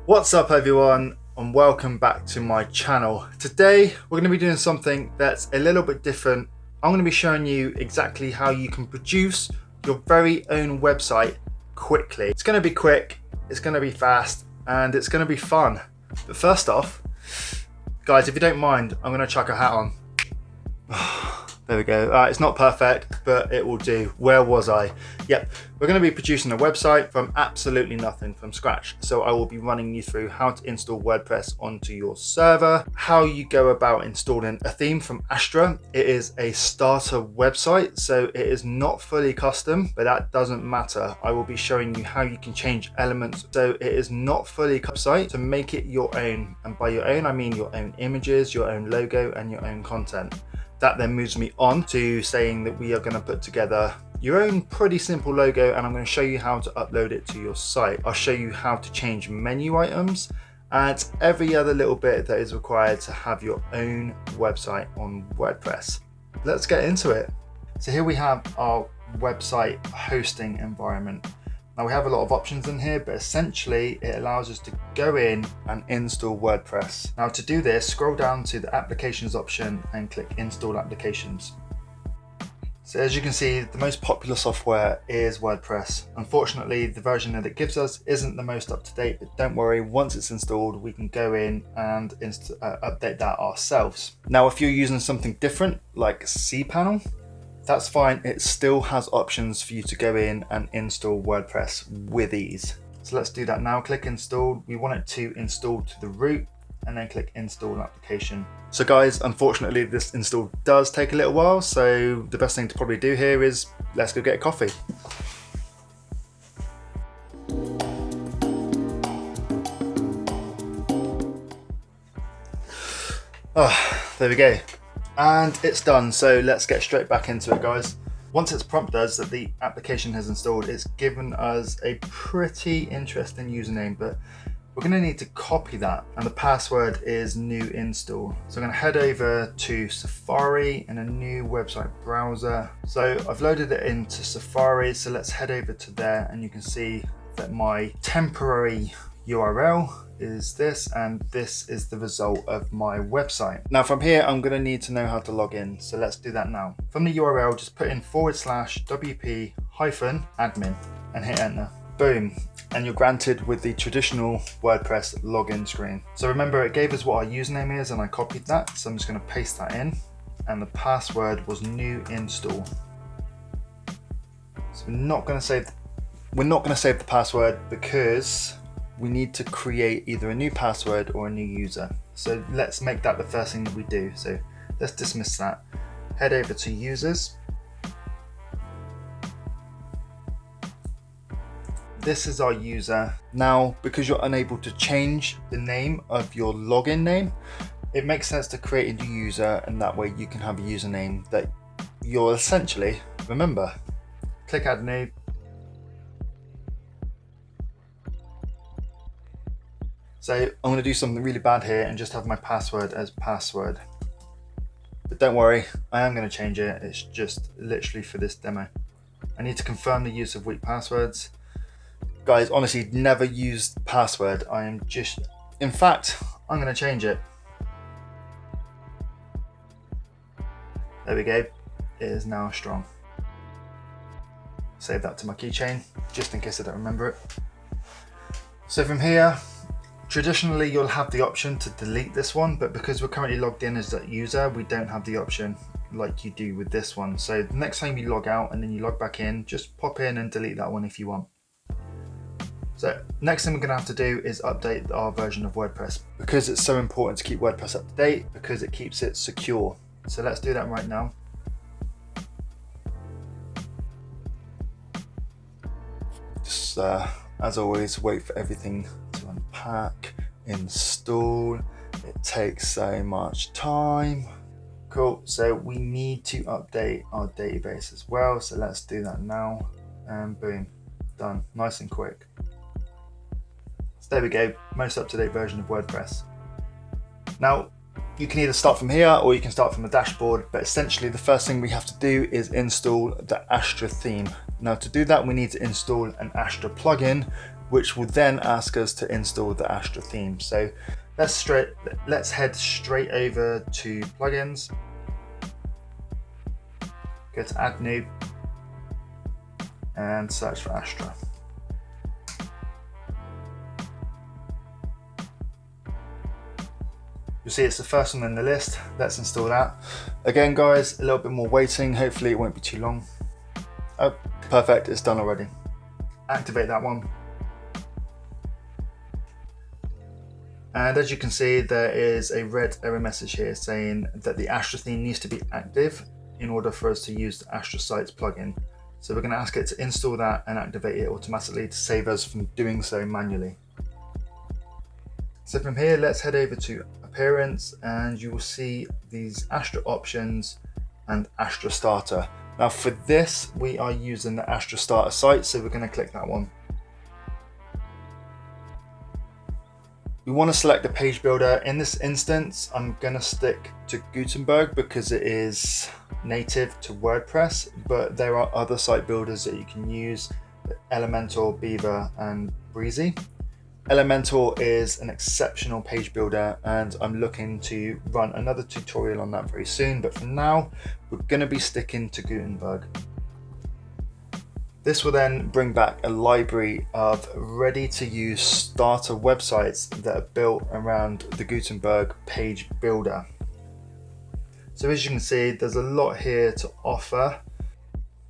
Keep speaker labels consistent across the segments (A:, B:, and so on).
A: What's up everyone, and welcome back to my channel. Today we're going to be doing something that's a little bit different. I'm going to be showing you exactly how you can produce your very own website quickly. It's going to be quick, it's going to be fast, and it's going to be fun. But first off, guys, if you don't mind, I'm going to chuck a hat on. There we go. It's not perfect, but it will do. Where was I? Yep, we're going to be producing a website from absolutely nothing, from scratch. So I will be running you through how to install WordPress onto your server, how you go about installing a theme from Astra. It is a starter website, so it is not fully custom, but that doesn't matter. I will be showing you how you can change elements. So it is not fully custom to make it your own. And by your own, I mean your own images, your own logo, and your own content. That then moves me on to saying that we are going to put together your own pretty simple logo, and I'm going to show you how to upload it to your site. I'll show you how to change menu items and every other little bit that is required to have your own website on WordPress. Let's get into it. So here we have our website hosting environment. Now we have a lot of options in here, but essentially it allows us to go in and install WordPress. Now to do this, scroll down to the applications option and click install applications. So as you can see, the most popular software is WordPress. Unfortunately, the version that it gives us isn't the most up to date, but don't worry, once it's installed, we can go in and update that ourselves. Now, if you're using something different like cPanel, that's fine. It still has options for you to go in and install WordPress with ease. So let's do that now. Click install. We want it to install to the root and then click install application. So guys, unfortunately this install does take a little while. So the best thing to probably do here is let's go get a coffee. There we go. And it's done, so let's get straight back into it, guys. Once it's prompted us that the application has installed, it's given us a pretty interesting username, but we're going to need to copy that, and the password is new install. So I'm going to head over to Safari in a new website browser. So I've loaded it into Safari, so let's head over to there, and you can see that my temporary URL is this, and this is the result of my website. Now from here, I'm going to need to know how to log in. So let's do that now. From the URL, just put in /wp-admin and hit enter. Boom. And you're granted with the traditional WordPress login screen. So remember, it gave us what our username is, and I copied that. So I'm just going to paste that in, and the password was new install. So we're not going to save the password because we need to create either a new password or a new user. So let's make that the first thing that we do. So let's dismiss that. Head over to users. This is our user. Now, because you're unable to change the name of your login name, it makes sense to create a new user, and that way you can have a username that you'll essentially remember. Click add new. So I'm going to do something really bad here and just have my password as password. But don't worry, I am going to change it. It's just literally for this demo. I need to confirm the use of weak passwords. Guys, honestly, never use the password. In fact, I'm going to change it. There we go. It is now strong. Save that to my keychain, just in case I don't remember it. So from here, traditionally, you'll have the option to delete this one, but because we're currently logged in as that user, we don't have the option like you do with this one. So the next time you log out and then you log back in, just pop in and delete that one if you want. So next thing we're going to have to do is update our version of WordPress, because it's so important to keep WordPress up to date, because it keeps it secure. So let's do that right now. Just as always, wait for everything to unpack, install. It takes so much time. Cool, so we need to update our database as well. So let's do that now, and boom, done, nice and quick. So there we go, most up-to-date version of WordPress. Now, you can either start from here or you can start from the dashboard, but essentially the first thing we have to do is install the Astra theme. Now to do that, we need to install an Astra plugin, which will then ask us to install the Astra theme. So let's head straight over to plugins, go to add new and search for Astra. You'll see it's the first one in the list. Let's install that. Again, guys, a little bit more waiting. Hopefully it won't be too long. Oh, perfect, it's done already. Activate that one. And as you can see, there is a red error message here saying that the Astra theme needs to be active in order for us to use the Astra Sites plugin. So we're going to ask it to install that and activate it automatically to save us from doing so manually. So from here, let's head over to Appearance, and you will see these Astra options and Astra Starter. Now for this, we are using the Astra Starter site, so we're going to click that one. We want to select the page builder. In this instance, I'm going to stick to Gutenberg because it is native to WordPress, but there are other site builders that you can use, Elementor, Beaver, and Breezy. Elementor is an exceptional page builder, and I'm looking to run another tutorial on that very soon, but for now we're going to be sticking to Gutenberg. This will then bring back a library of ready to use starter websites that are built around the Gutenberg page builder. So as you can see, there's a lot here to offer.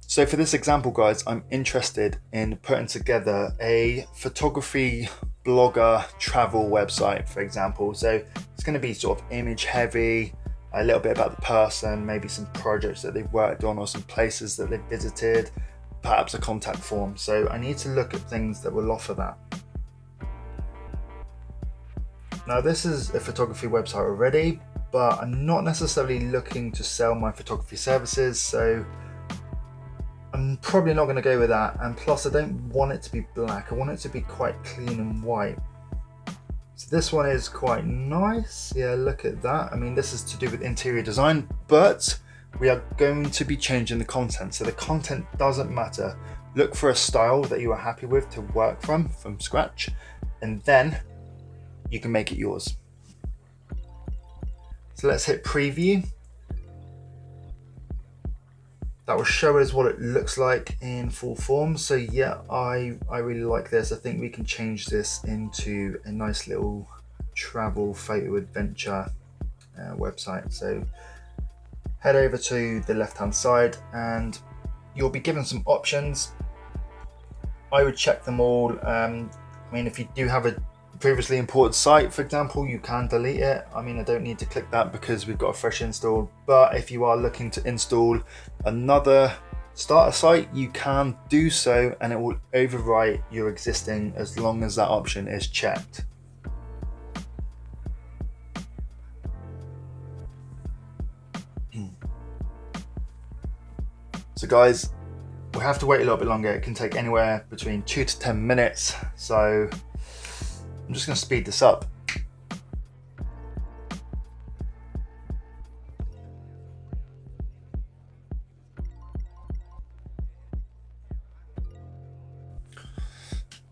A: So for this example, guys, I'm interested in putting together a photography blogger travel website, for example. So it's going to be sort of image heavy, a little bit about the person, maybe some projects that they've worked on or some places that they've visited, perhaps a contact form. So I need to look at things that will offer that. Now this is a photography website already, but I'm not necessarily looking to sell my photography services, so I'm probably not going to go with that. And plus I don't want it to be black, I want it to be quite clean and white. So this one is quite nice. Yeah, look at that. I mean, this is to do with interior design, but we are going to be changing the content. So the content doesn't matter. Look for a style that you are happy with to work from scratch, and then you can make it yours. So let's hit preview. That will show us what it looks like in full form. So yeah, I really like this. I think we can change this into a nice little travel photo adventure website. So head over to the left hand side and you'll be given some options. I would check them all. I mean, if you do have a previously imported site, for example, you can delete it. I mean, I don't need to click that because we've got a fresh install, but if you are looking to install another starter site, you can do so and it will overwrite your existing as long as that option is checked. So guys, we have to wait a little bit longer. It can take anywhere between 2 to 10 minutes. So I'm just going to speed this up.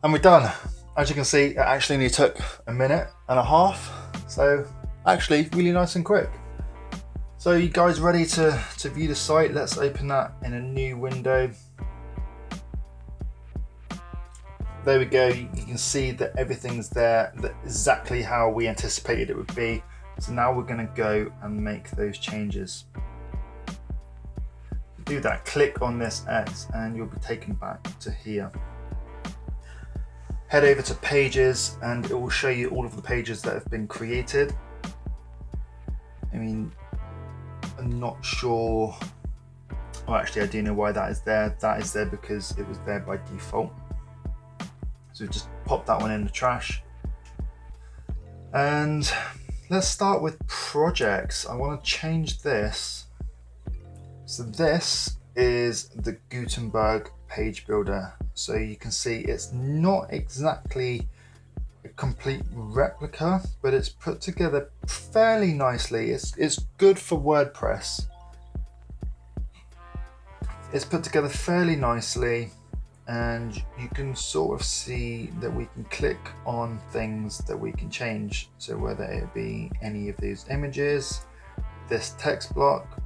A: And we're done. As you can see, it actually only took a minute and a half. So actually really nice and quick. So you guys ready to view the site? Let's open that in a new window. There we go, you can see that everything's there, exactly how we anticipated it would be. So now we're going to go and make those changes. To do that, click on this X and you'll be taken back to here. Head over to pages and it will show you all of the pages that have been created. I mean, I'm not sure, oh actually I do know why that is there. That is there because it was there by default. So just pop that one in the trash. And let's start with projects. I want to change this. So this is the Gutenberg page builder. So you can see it's not exactly a complete replica, but it's put together fairly nicely. It's good for WordPress. It's put together fairly nicely. and you can sort of see that we can click on things that we can change. So whether it be any of these images, this text block,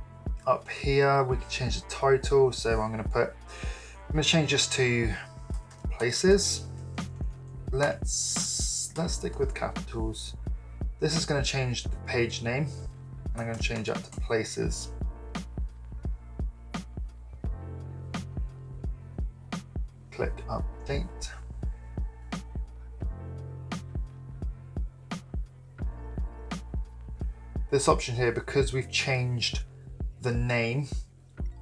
A: up here we can change the title. So I'm going to change this to places. Let's stick with capitals. This is going to change the page name, and I'm going to change that to places. Click update. This option here, because we've changed the name,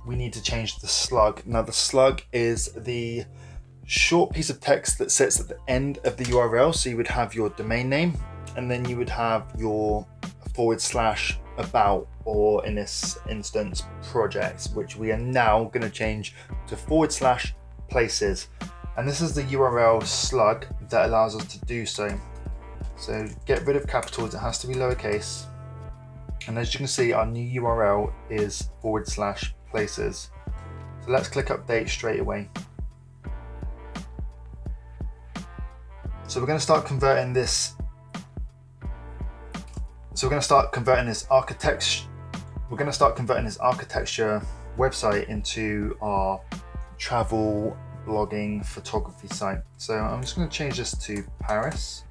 A: we need to change the slug. Now the slug is the short piece of text that sits at the end of the URL. So you would have your domain name, and then you would have your / about, or in this instance, projects, which we are now going to change to / places. And this is the URL slug that allows us to do so. So get rid of capitals, it has to be lowercase. And as you can see, our new URL is / places. So let's click update straight away. So we're going to start converting this. So we're going to start converting this architecture. We're going to start converting this architecture website into our travel, blogging, photography site. So I'm just going to change this to Paris.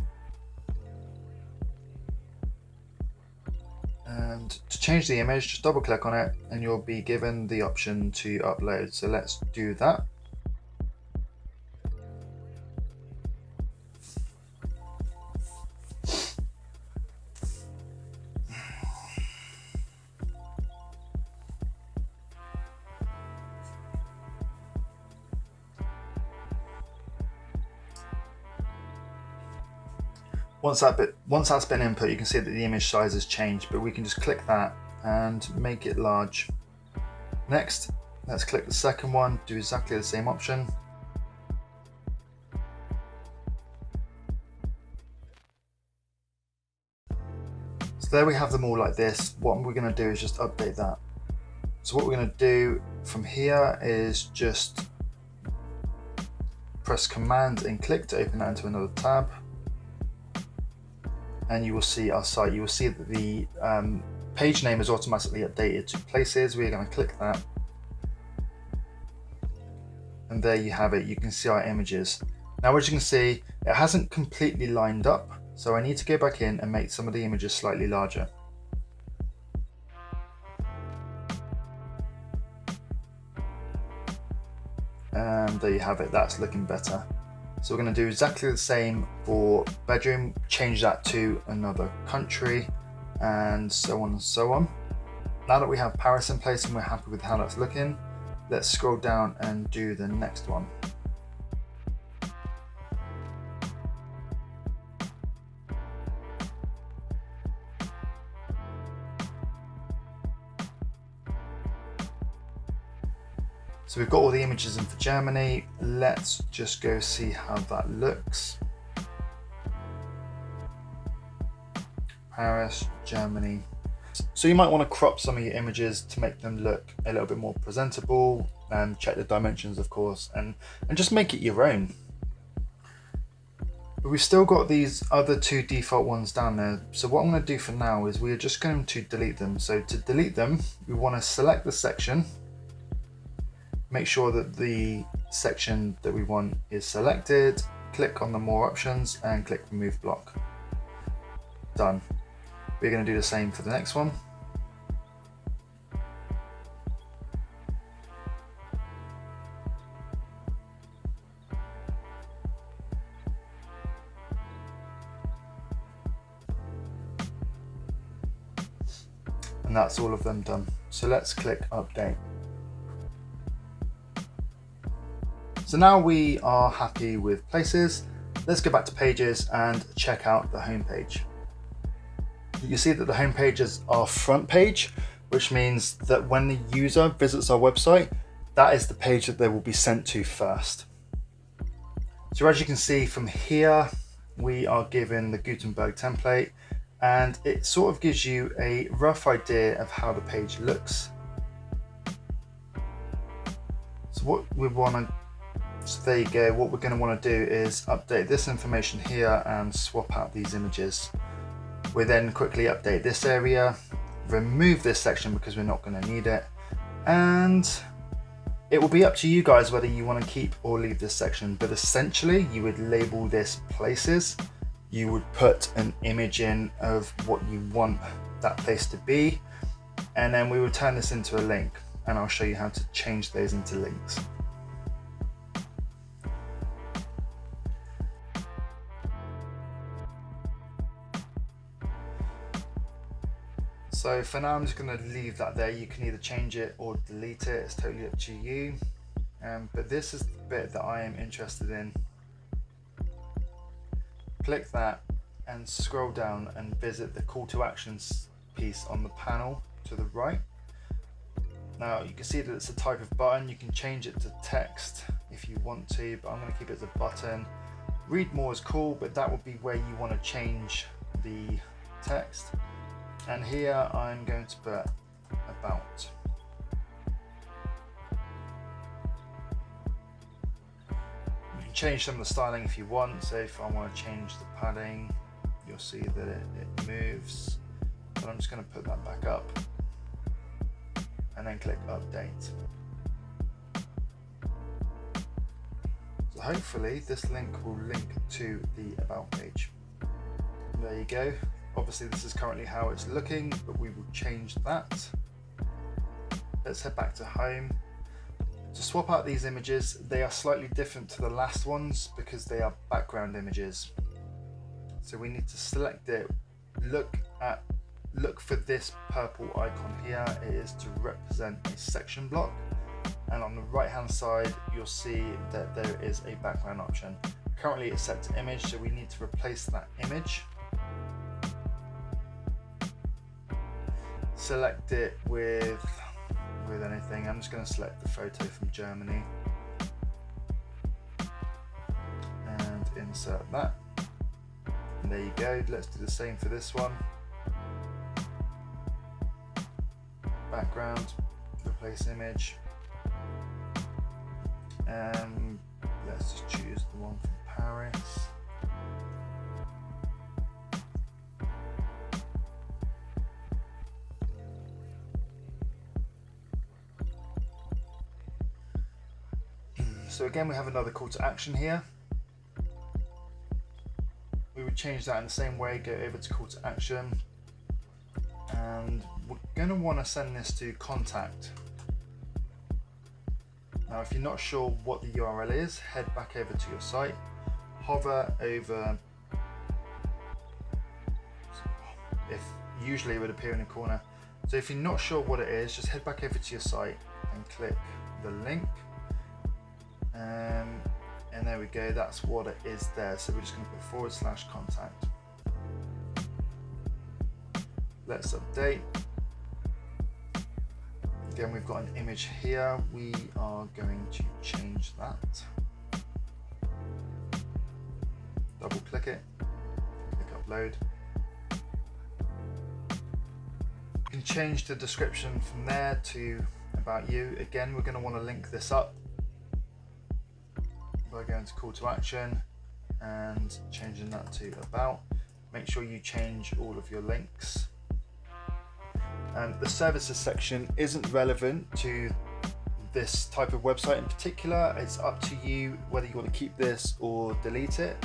A: And to change the image, just double click on it and you'll be given the option to upload. So let's do that. Once that's been input, you can see that the image size has changed, but we can just click that and make it large. Next, let's click the second one, do exactly the same option. So there we have them all like this. What we're going to do is just update that. So what we're going to do from here is just press Command and click to open that into another tab. And you will see our site. You will see that the page name is automatically updated to places. We're going to click that. And there you have it. You can see our images. Now, as you can see, it hasn't completely lined up. So I need to go back in and make some of the images slightly larger. And there you have it. That's looking better. So we're going to do exactly the same for bedroom, change that to another country, and so on and so on. Now that we have Paris in place and we're happy with how that's looking, let's scroll down and do the next one. So we've got all the images in for Germany. Let's just go see how that looks. Paris, Germany. So you might want to crop some of your images to make them look a little bit more presentable, and check the dimensions, of course, and just make it your own. But we've still got these other two default ones down there. So what I'm going to do for now is we're just going to delete them. So to delete them, we want to select the section. Make sure that the section that we want is selected, click on the more options and click remove block. Done. We're going to do the same for the next one. And that's all of them done. So let's click update. So now we are happy with places. Let's go back to pages and check out the home page. You can see that the home page is our front page, which means that when the user visits our website, that is the page that they will be sent to first. So as you can see from here, we are given the Gutenberg template, and it sort of gives you a rough idea of how the page looks. So what we want to So there you go. What we're going to want to do is update this information here and swap out these images. We then quickly update this area, remove this section because we're not going to need it, and it will be up to you guys whether you want to keep or leave this section. But essentially you would label this places, you would put an image in of what you want that place to be, and then we will turn this into a link, and I'll show you how to change those into links. So for now I'm just going to leave that there. You can either change it or delete it, it's totally up to you. But this is the bit that I am interested in. Click that and scroll down and visit the call to actions piece on the panel to the right. Now you can see that it's a type of button. You can change it to text if you want to, but I'm going to keep it as a button. Read more is cool, but that would be where you want to change the text. And here I'm going to put about. You can change some of the styling if you want. So if I want to change the padding, you'll see that it moves. But I'm just going to put that back up and then click update. So hopefully this link will link to the about page. There you go. Obviously this is currently how it's looking, but we will change that. Let's head back to home. To swap out these images, they are slightly different to the last ones because they are background images. So we need to select it, look for this purple icon here. It is to represent a section block, and on the right hand side you'll see that there is a background option. Currently it's set to image, so we need to replace that image. Select it with anything. I'm just going to select the photo from Germany and insert that. And there you go. Let's do the same for this one. Background, replace image, and let's just choose the one from Paris. So again, we have another call to action here. We would change that in the same way, go over to call to action, and we're going to want to send this to contact. Now if you're not sure what the URL is, head back over to your site, hover over, usually it would appear in the corner. So if you're not sure what it is, just head back over to your site and click the link. And there we go, that's what it is there. So we're just going to put /contact. Let's update. Again, we've got an image here. We are going to change that. Double click it, click upload. You can change the description from there to about you. Again, we're going to want to link this up by going to call to action and changing that to about. Make sure you change all of your links. The services section isn't relevant to this type of website in particular. It's up to you whether you want to keep this or delete it,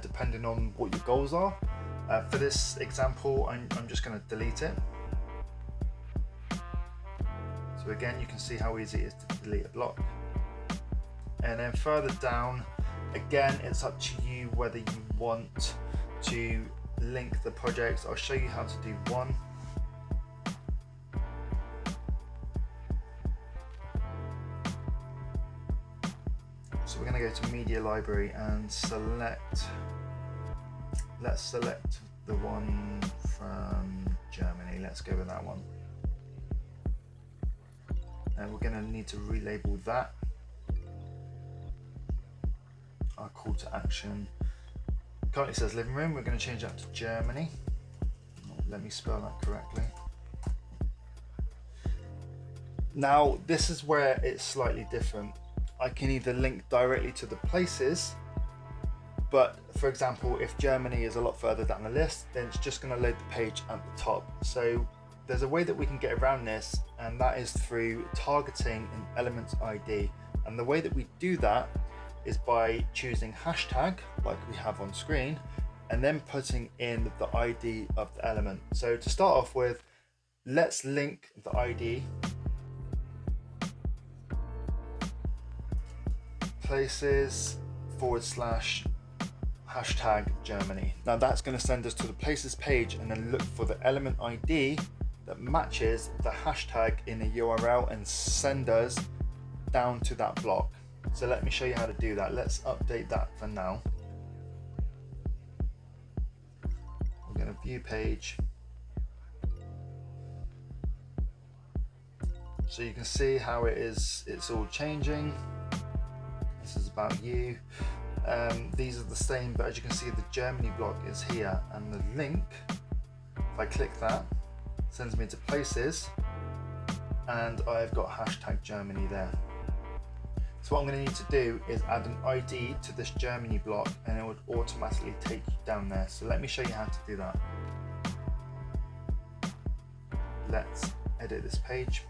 A: depending on what your goals are. For this example, I'm just going to delete it. So again, you can see how easy it is to delete a block. And then further down, again, it's up to you whether you want to link the projects. I'll show you how to do one. So we're going to go to Media Library and select, let's select the one from Germany. Let's go with that one. And we're going to need to relabel that. Our call to action currently says living room. We're going to change that to Germany. Let me spell that correctly. Now this is where it's slightly different. I can either link directly to the places, but for example, if Germany is a lot further down the list, then it's just going to load the page at the top. So there's a way that we can get around this, and that is through targeting an element ID. And the way that we do that is by choosing hashtag like we have on screen, and then putting in the ID of the element. So to start off with, let's link the ID places / hashtag Germany. Now that's going to send us to the places page, and then look for the element ID that matches the hashtag in the URL and send us down to that block. So let me show you how to do that. Let's update that for now. We're going to view page. So you can see how it's all changing. This is about you. These are the same, but as you can see, the Germany block is here, and the link, if I click that, sends me to places, and I've got hashtag Germany there. So what I'm going to need to do is add an ID to this Germany block, and it would automatically take you down there. So let me show you how to do that. Let's edit this page.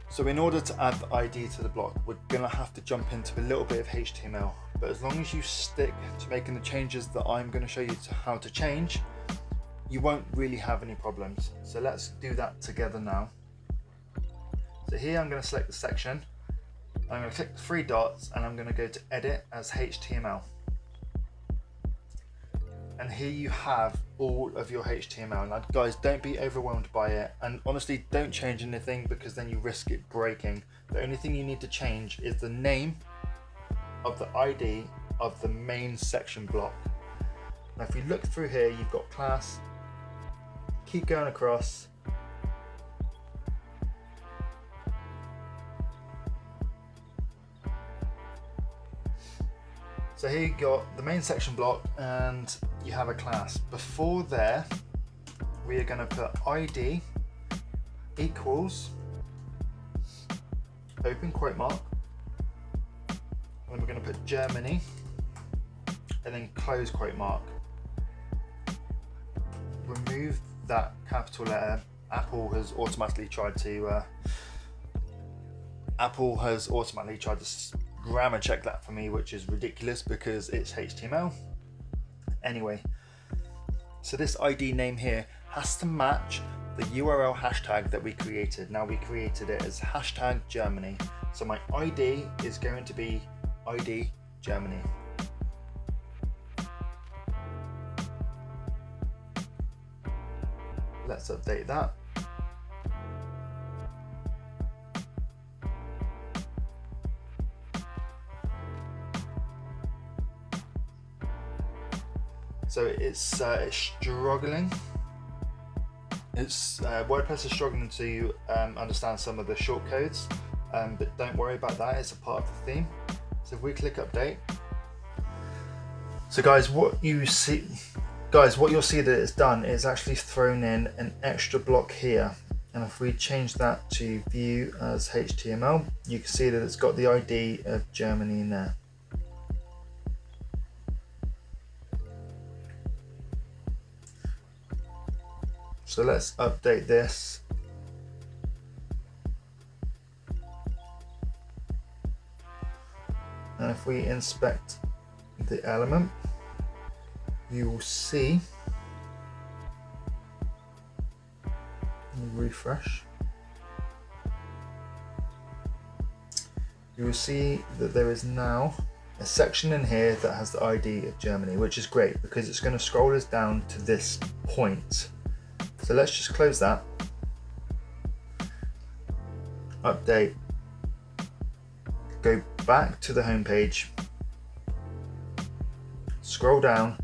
A: So in order to add the ID to the block, we're going to have to jump into a little bit of HTML, but as long as you stick to making the changes that I'm going to show you to how to change, you won't really have any problems. So let's do that together now. So here I'm going to select the section, I'm going to click the 3 dots, and I'm going to go to edit as HTML. And here you have all of your HTML. Now guys, don't be overwhelmed by it, and honestly don't change anything, because then you risk it breaking. The only thing you need to change is the name of the ID of the main section block. Now if you look through here, you've got class, keep going across, so here you got the main section block, and you have a class. Before there, we are going to put ID equals open quote mark, and then we're going to put Germany, and then close quote mark. Remove that capital letter. Apple has automatically tried to grammar check that for me, which is ridiculous because it's HTML. Anyway, so this ID name here has to match the URL hashtag that we created. Now we created it as hashtag Germany, so my ID is going to be ID Germany. Let's update that. So it's struggling. WordPress is struggling to understand some of the shortcodes, but don't worry about that. It's a part of the theme. So if we click update, so guys, what you'll see that it's done is actually thrown in an extra block here. And if we change that to view as HTML, you can see that it's got the ID of Germany in there. So let's update this. And if we inspect the element, you will see, refresh, you will see that there is now a section in here that has the ID of Germany, which is great because it's going to scroll us down to this point. So let's just close that, update, go back to the home page, scroll down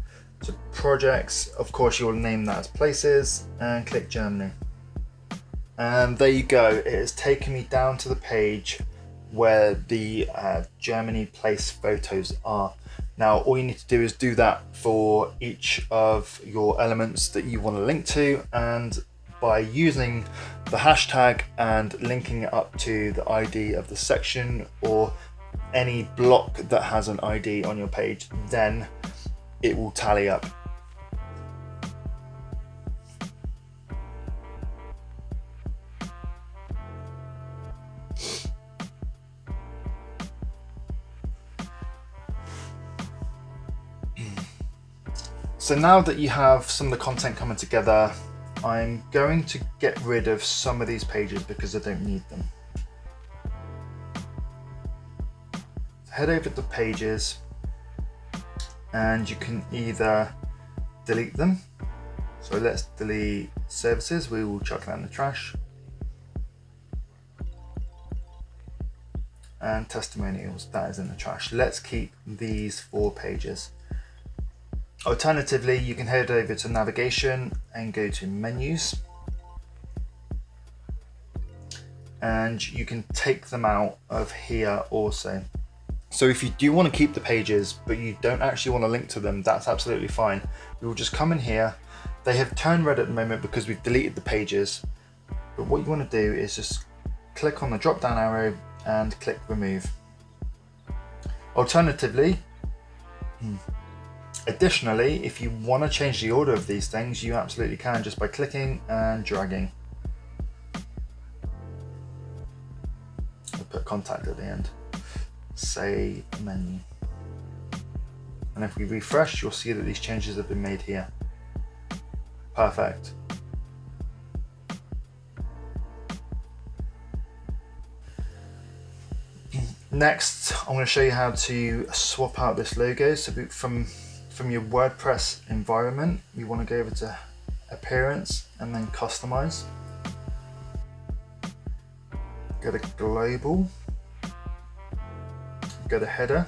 A: to projects, of course you will name that as places, and click Germany. And there you go, it has taken me down to the page where the Germany place photos are. Now all you need to do is do that for each of your elements that you want to link to, and by using the hashtag and linking it up to the ID of the section or any block that has an ID on your page, then it will tally up. So now that you have some of the content coming together, I'm going to get rid of some of these pages because I don't need them. So head over to pages and you can either delete them. So let's delete services, we will chuck that in the trash. And testimonials, that is in the trash. Let's keep these 4 pages. Alternatively, you can head over to navigation and go to menus, and you can take them out of here also. So if you do want to keep the pages but you don't actually want to link to them, that's absolutely fine. We will just come in here. They have turned red at the moment because we've deleted the pages, but what you want to do is just click on the drop down arrow and click remove. Alternatively, additionally, if you want to change the order of these things, you absolutely can just by clicking and dragging. I'll put contact at the end. Say menu. And if we refresh, you'll see that these changes have been made here. Perfect. Next, I'm going to show you how to swap out this logo. So from your WordPress environment, you want to go over to appearance and then customize. Go to global, go to header,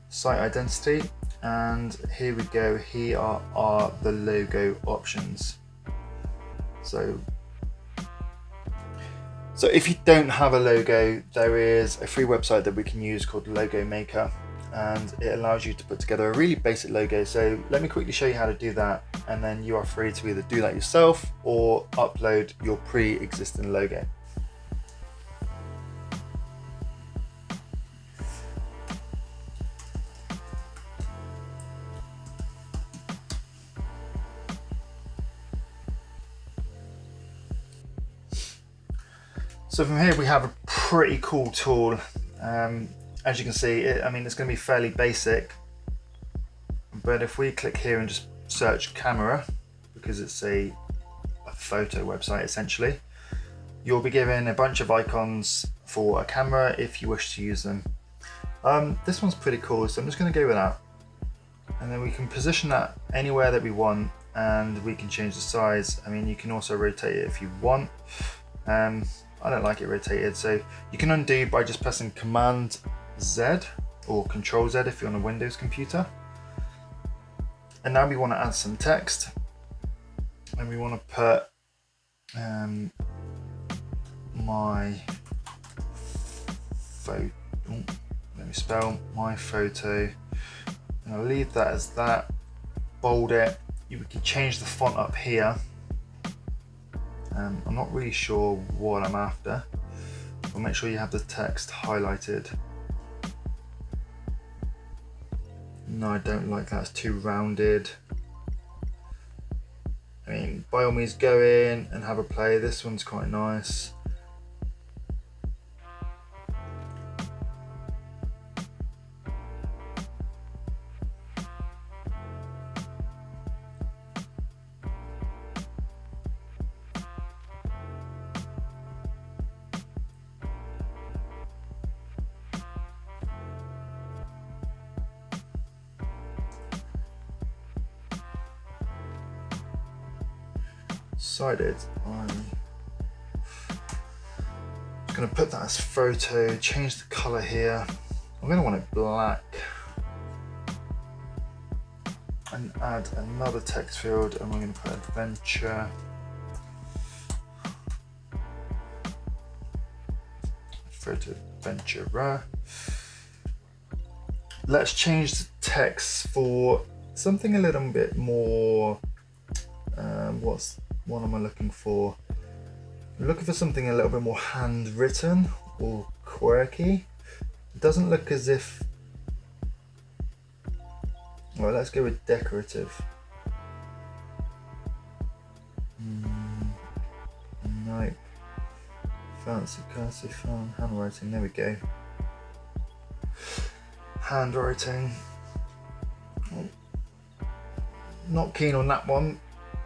A: site identity, and here we go. Here are the logo options. So if you don't have a logo, there is a free website that we can use called Logo Maker, and it allows you to put together a really basic logo. So let me quickly show you how to do that, and then you are free to either do that yourself or upload your pre-existing logo. So from here we have a pretty cool tool. As you can see, it's going to be fairly basic, but if we click here and just search camera, because it's a photo website essentially, you'll be given a bunch of icons for a camera if you wish to use them. This one's pretty cool, so I'm just going to go with that, and then we can position that anywhere that we want, and we can change the size. You can also rotate it if you want. I don't like it rotated, so you can undo by just pressing Command Z or Control Z if you're on a Windows computer. And now we want to add some text, and we want to put my photo. Let me spell my photo, and I'll leave that as that. Bold it. You can change the font up here. I'm not really sure what I'm after, but make sure you have the text highlighted. No, I don't like that, it's too rounded. By all means go in and have a play. This one's quite nice. Decided I'm just going to put that as photo, change the color here. I'm going to want it black, and add another text field, and we're going to put adventure. Photo adventurer. Let's change the text for something a little bit more What am I looking for? I'm looking for something a little bit more handwritten or quirky. It doesn't look as if, well, let's go with decorative. Nope. Fancy cursive font, handwriting, there we go. Handwriting. Not keen on that one,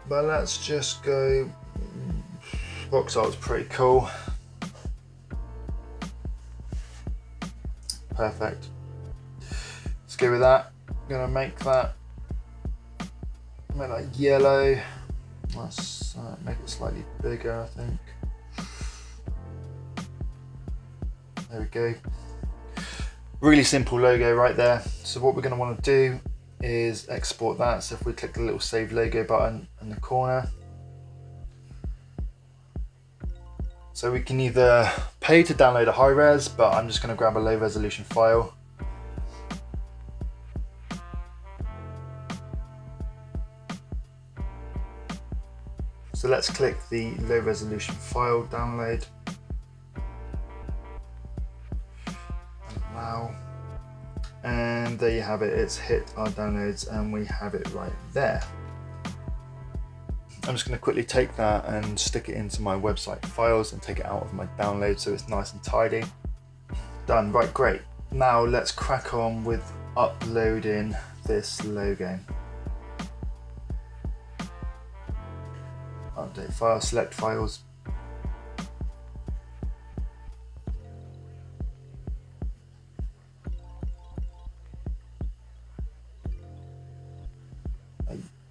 A: but let's just go. Box art's pretty cool. Perfect. Let's go with that. I'm gonna make that yellow. Let's make it slightly bigger, I think. There we go. Really simple logo right there. So what we're going to want to do is export that. So if we click the little save logo button in the corner, so we can either pay to download a high res, but I'm just going to grab a low resolution file. So let's click the low resolution file download. Allow. And there you have it, it's hit our downloads and we have it right there. I'm just going to quickly take that and stick it into my website files and take it out of my download so it's nice and tidy. Done, right, great. Now let's crack on with uploading this logo. Update file, select files.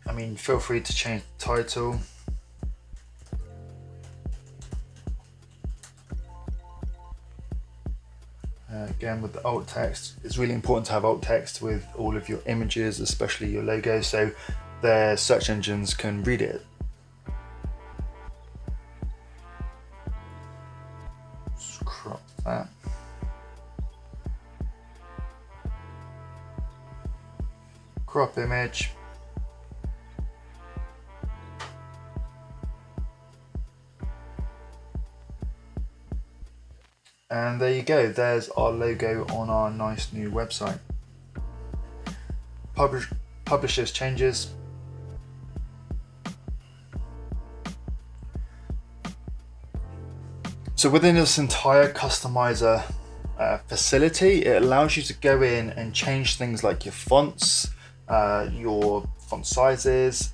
A: I mean, feel free to change the title. Again, with the alt text, it's really important to have alt text with all of your images, especially your logo, so their search engines can read it. Just crop that. Crop image. And there you go, there's our logo on our nice new website. Publish those changes. So within this entire customizer facility, it allows you to go in and change things like your fonts, your font sizes,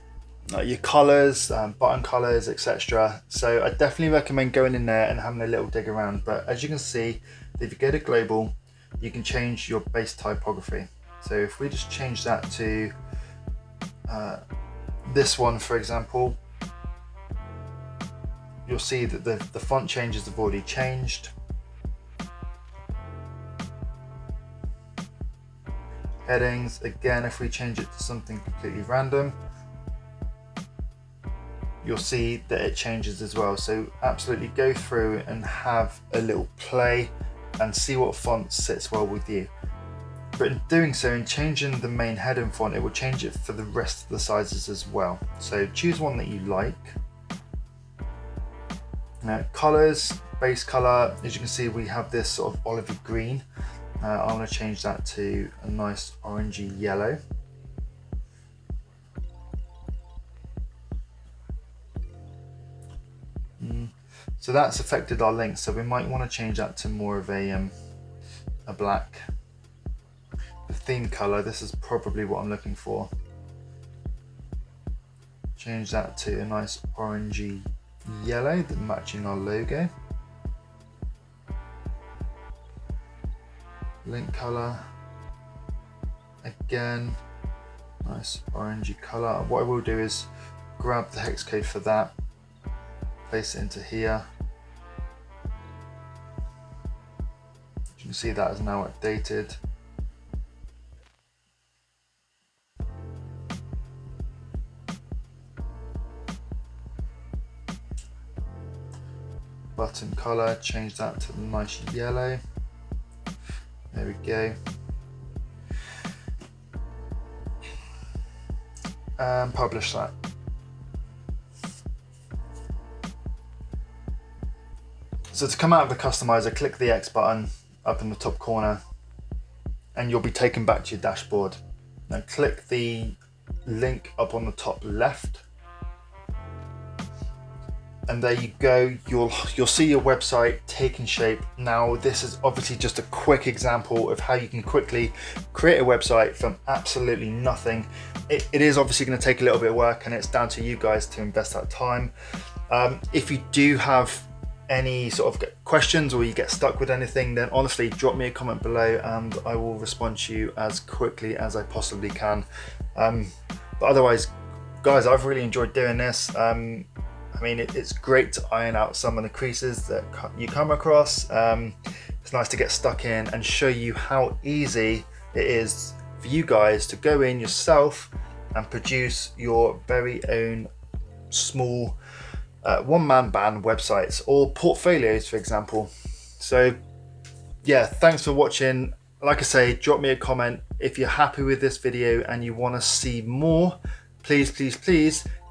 A: your colors, button colors, etc. So I definitely recommend going in there and having a little dig around. But as you can see, if you go to global, you can change your base typography. So if we just change that to this one, for example, you'll see that the font changes have already changed. Headings, again, if we change it to something completely random, you'll see that it changes as well. So absolutely go through and have a little play and see what font sits well with you. But in doing so, in changing the main heading font, it will change it for the rest of the sizes as well. So choose one that you like. Now, colors, base color, as you can see, we have this sort of olivey green. I want to change that to a nice orangey yellow. So that's affected our link, so we might want to change that to more of a black. The theme color, this is probably what I'm looking for. Change that to a nice orangey yellow, matching our logo. Link color, again, nice orangey color. What I will do is grab the hex code for that, place it into here. You can see that is now updated. Button color, change that to the nice yellow. There we go. And publish that. So to come out of the customizer, click the X button up in the top corner and you'll be taken back to your dashboard. Now click the link up on the top left, and there you go. You'll see your website taking shape. Now this is obviously just a quick example of how you can quickly create a website from absolutely nothing. It is obviously going to take a little bit of work, and it's down to you guys to invest that time. If you do have any sort of questions or you get stuck with anything, then honestly drop me a comment below and I will respond to you as quickly as I possibly can. But otherwise, guys, I've really enjoyed doing this. I mean, it's great to iron out some of the creases that you come across. It's nice to get stuck in and show you how easy it is for you guys to go in yourself and produce your very own small one-man band websites or portfolios, for example. So yeah, thanks for watching. Like I say, drop me a comment if you're happy with this video and you want to see more. Please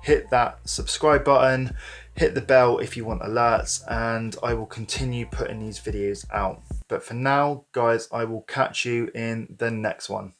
A: hit that subscribe button, hit the bell if you want alerts, and I will continue putting these videos out. But for now, guys, I will catch you in the next one.